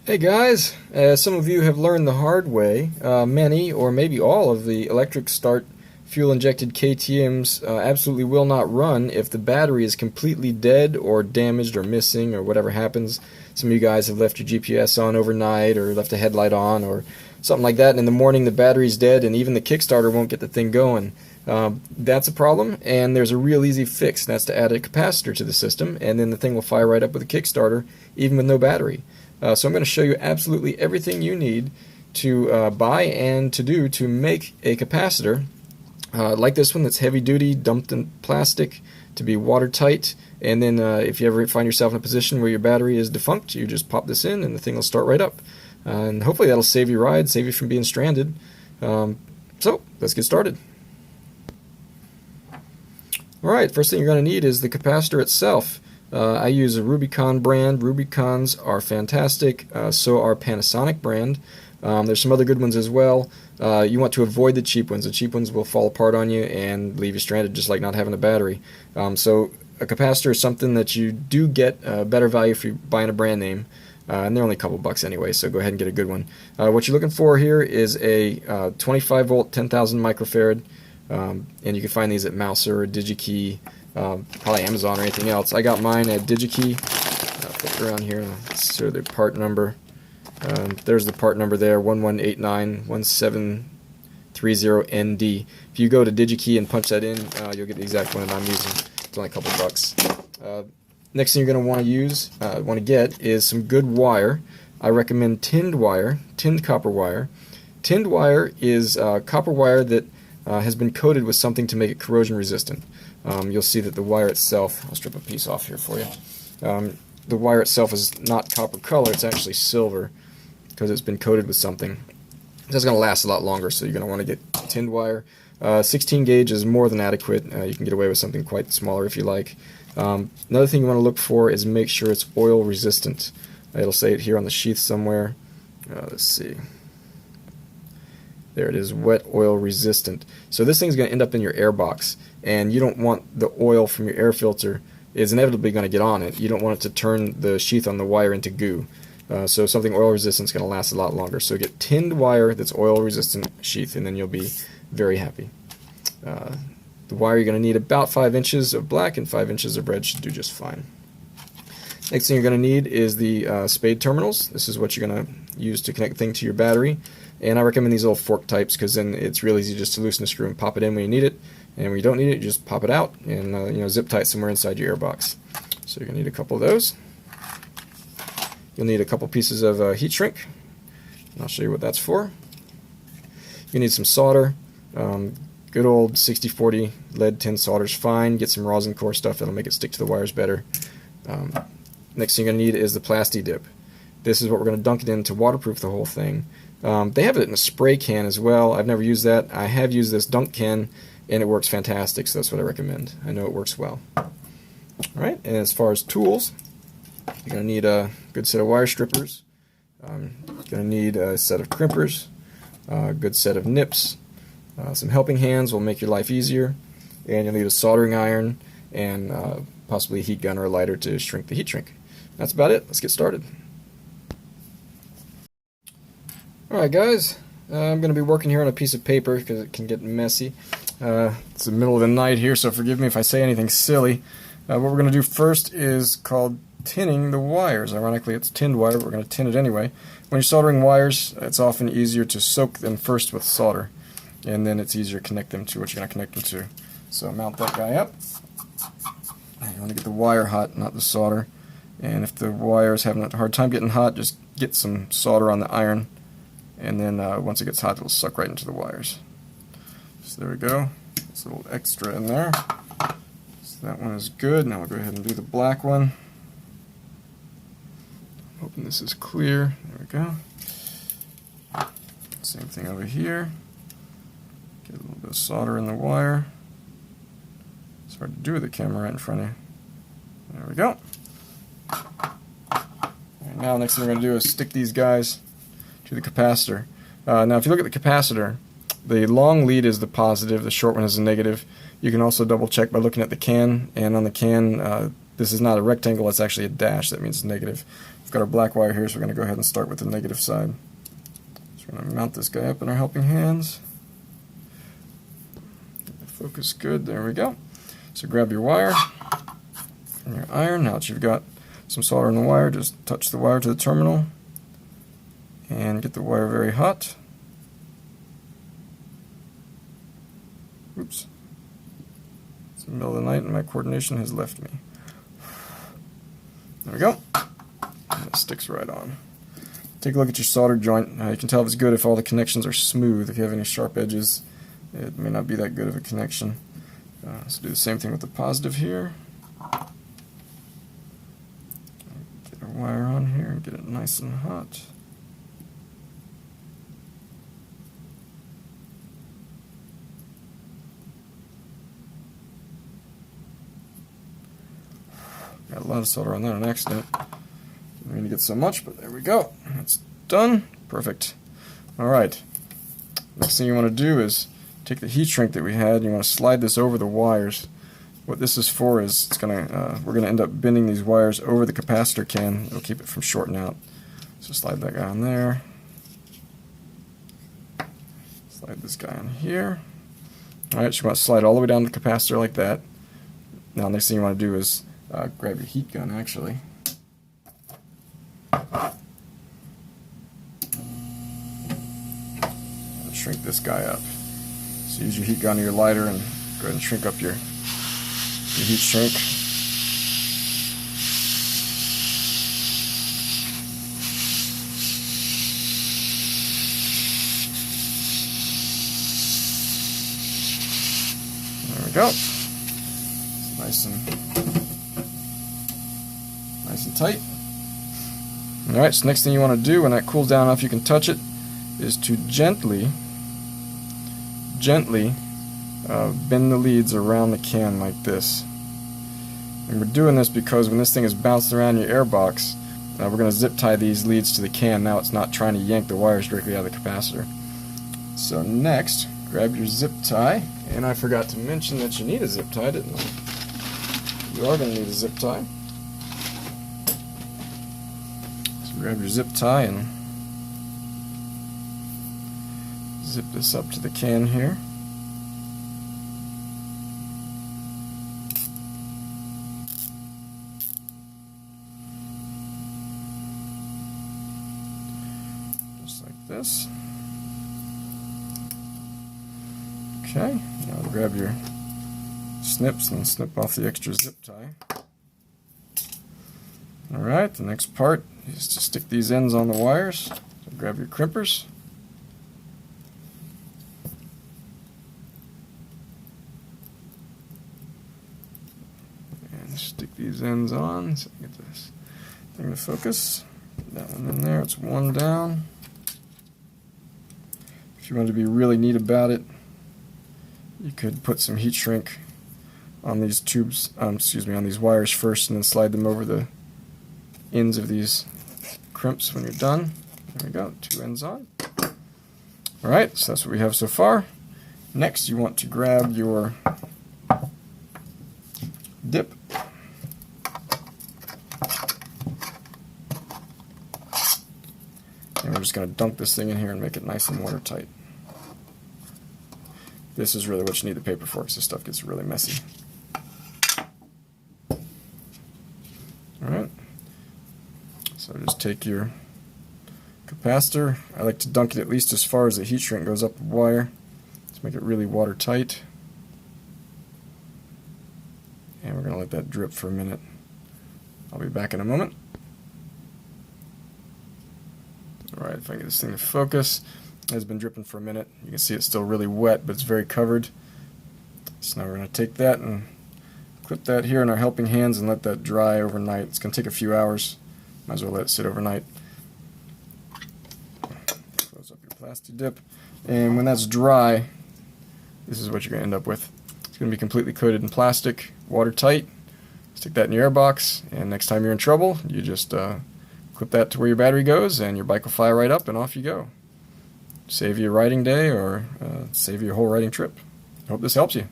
Hey guys, as some of you have learned the hard way, many or maybe all of the electric start fuel injected KTMs absolutely will not run if the battery is completely dead or damaged or missing or whatever happens. Some of you guys have left your GPS on overnight or left a headlight on or something like that, and in the morning the battery's dead and even the Kickstarter won't get the thing going. That's a problem, and there's a real easy fix, and that's to add a capacitor to the system, and then the thing will fire right up with a Kickstarter even with no battery. So I'm going to show you absolutely everything you need to buy and to do to make a capacitor like this one that's heavy duty, dumped in plastic, to be watertight, and then if you ever find yourself in a position where your battery is defunct, you just pop this in and the thing will start right up. And hopefully that'll save you ride, save you from being stranded. So let's get started. Alright, first thing you're going to need is the capacitor itself. I use a Rubicon brand. Rubicons are fantastic, so are Panasonic brand. There's some other good ones as well. You want to avoid the cheap ones. The cheap ones will fall apart on you and leave you stranded, just like not having a battery. So a capacitor is something that you do get better value if you're buying a brand name. And they're only a couple bucks anyway, so go ahead and get a good one. What you're looking for here is a 25 volt 10,000 microfarad, and you can find these at Mouser or DigiKey, probably Amazon or anything else. I got mine at DigiKey. I'll flip it around here. Let's show the part number. There's the part number there, 11891730ND. If you go to DigiKey and punch that in, you'll get the exact one that I'm using. It's only a couple bucks. Next thing you're going to want to get is some good wire. I recommend tinned wire, tinned copper wire. Tinned wire is copper wire that has been coated with something to make it corrosion resistant. You'll see that the wire itself, I'll strip a piece off here for you. The wire itself is not copper color, it's actually silver because it's been coated with something. It's going to last a lot longer, so you're going to want to get tinned wire. 16 gauge is more than adequate. You can get away with something quite smaller if you like. Another thing you want to look for is make sure it's oil resistant. It'll say it here on the sheath somewhere. Let's see. There it is, wet oil resistant. So this thing's going to end up in your air box, and you don't want the oil from your air filter is inevitably going to get on it. You don't want it to turn the sheath on the wire into goo. So something oil resistant is going to last a lot longer. So get tinned wire that's oil resistant sheath, and then you'll be very happy. The wire you're going to need about 5 inches of black and 5 inches of red should do just fine. Next thing you're going to need is the spade terminals. This is what you're going to use to connect the thing to your battery. And I recommend these little fork types because then it's real easy just to loosen the screw and pop it in when you need it. And when you don't need it, you just pop it out and zip tie it somewhere inside your airbox. So you're going to need a couple of those. You'll need a couple pieces of heat shrink. And I'll show you what that's for. You need some solder. Good old 60-40 lead tin solder is fine. Get some rosin core stuff that'll make it stick to the wires better. Next thing you're going to need is the Plasti Dip. This is what we're going to dunk it in to waterproof the whole thing. They have it in a spray can as well. I've never used that. I have used this dunk can, and it works fantastic, so that's what I recommend. I know it works well. Alright, and as far as tools, you're going to need a good set of wire strippers. You're going to need a set of crimpers, a good set of nips. Some helping hands will make your life easier, and you'll need a soldering iron and possibly a heat gun or a lighter to shrink the heat shrink. That's about it. Let's get started. Alright guys, I'm going to be working here on a piece of paper because it can get messy. It's the middle of the night here, so forgive me if I say anything silly. What we're going to do first is called tinning the wires. Ironically, it's tinned wire, but we're going to tin it anyway. When you're soldering wires, it's often easier to soak them first with solder, and then it's easier to connect them to what you're going to connect them to. So mount that guy up. You want to get the wire hot, not the solder. And if the wire is having a hard time getting hot, just get some solder on the iron, and then once it gets hot, it'll suck right into the wires. So there we go. There's a little extra in there. So that one is good. Now we'll go ahead and do the black one. Hoping this is clear. There we go. Same thing over here. Get a little bit of solder in the wire. It's hard to do with the camera right in front of you. There we go. And now next thing we're going to do is stick these guys to the capacitor. Now if you look at the capacitor, the long lead is the positive, the short one is the negative. You can also double check by looking at the can, and on the can this is not a rectangle, it's actually a dash. That means negative. We've got our black wire here, so we're going to go ahead and start with the negative side. So we're going to mount this guy up in our helping hands. Focus good, there we go. So grab your wire and your iron. Now that you've got some solder on the wire, just touch the wire to the terminal and get the wire very hot. Oops. It's the middle of the night and my coordination has left me. There we go. And it sticks right on. Take a look at your solder joint. You can tell if it's good if all the connections are smooth. If you have any sharp edges, it may not be that good of a connection. So do the same thing with the positive here. Get our wire on here and get it nice and hot. Got a lot of solder on that on accident. Didn't mean to get so much, but there we go. That's done. Perfect. Alright. Next thing you want to do is take the heat shrink that we had and you want to slide this over the wires. What this is for is we're going to end up bending these wires over the capacitor can. It'll keep it from shorting out. So slide that guy on there. Slide this guy on here. Alright, so you want to slide all the way down the capacitor like that. Now next thing you want to do is grab your heat gun actually. And shrink this guy up. So use your heat gun or your lighter and go ahead and shrink up your heat shrink. There we go. It's nice and tight. Alright, so next thing you want to do when that cools down enough you can touch it is to gently bend the leads around the can like this. And we're doing this because when this thing is bouncing around your air box, we're going to zip tie these leads to the can. Now it's not trying to yank the wires directly out of the capacitor. So next, grab your zip tie, and I forgot to mention that you need a zip tie, didn't I? You are going to need a zip tie. So grab your zip tie and zip this up to the can here. Just like this. Okay, now grab your snips and snip off the extra zip tie. Alright, the next part is to stick these ends on the wires. So grab your crimpers. And stick these ends on so you get this thing to focus. Put that one in there, it's one down. If you want to be really neat about it, you could put some heat shrink on these tubes, on these wires first, and then slide them over the ends of these crimps when you're done. There we go, two ends on. Alright, so that's what we have so far. Next, you want to grab your dip. And we're just going to dunk this thing in here and make it nice and watertight. This is really what you need the paper for, because this stuff gets really messy. Alright, so just take your capacitor. I like to dunk it at least as far as the heat shrink goes up the wire to make it really watertight. And we're going to let that drip for a minute. I'll be back in a moment. Alright, if I get this thing to focus. It has been dripping for a minute. You can see it's still really wet, but it's very covered. So now we're going to take that and clip that here in our helping hands and let that dry overnight. It's going to take a few hours. Might as well let it sit overnight. Close up your plastic dip. And when that's dry, this is what you're going to end up with. It's going to be completely coated in plastic, watertight. Stick that in your air box, and next time you're in trouble, you just clip that to where your battery goes, and your bike will fire right up, and off you go. Save you a riding day, or save you a whole riding trip. I hope this helps you.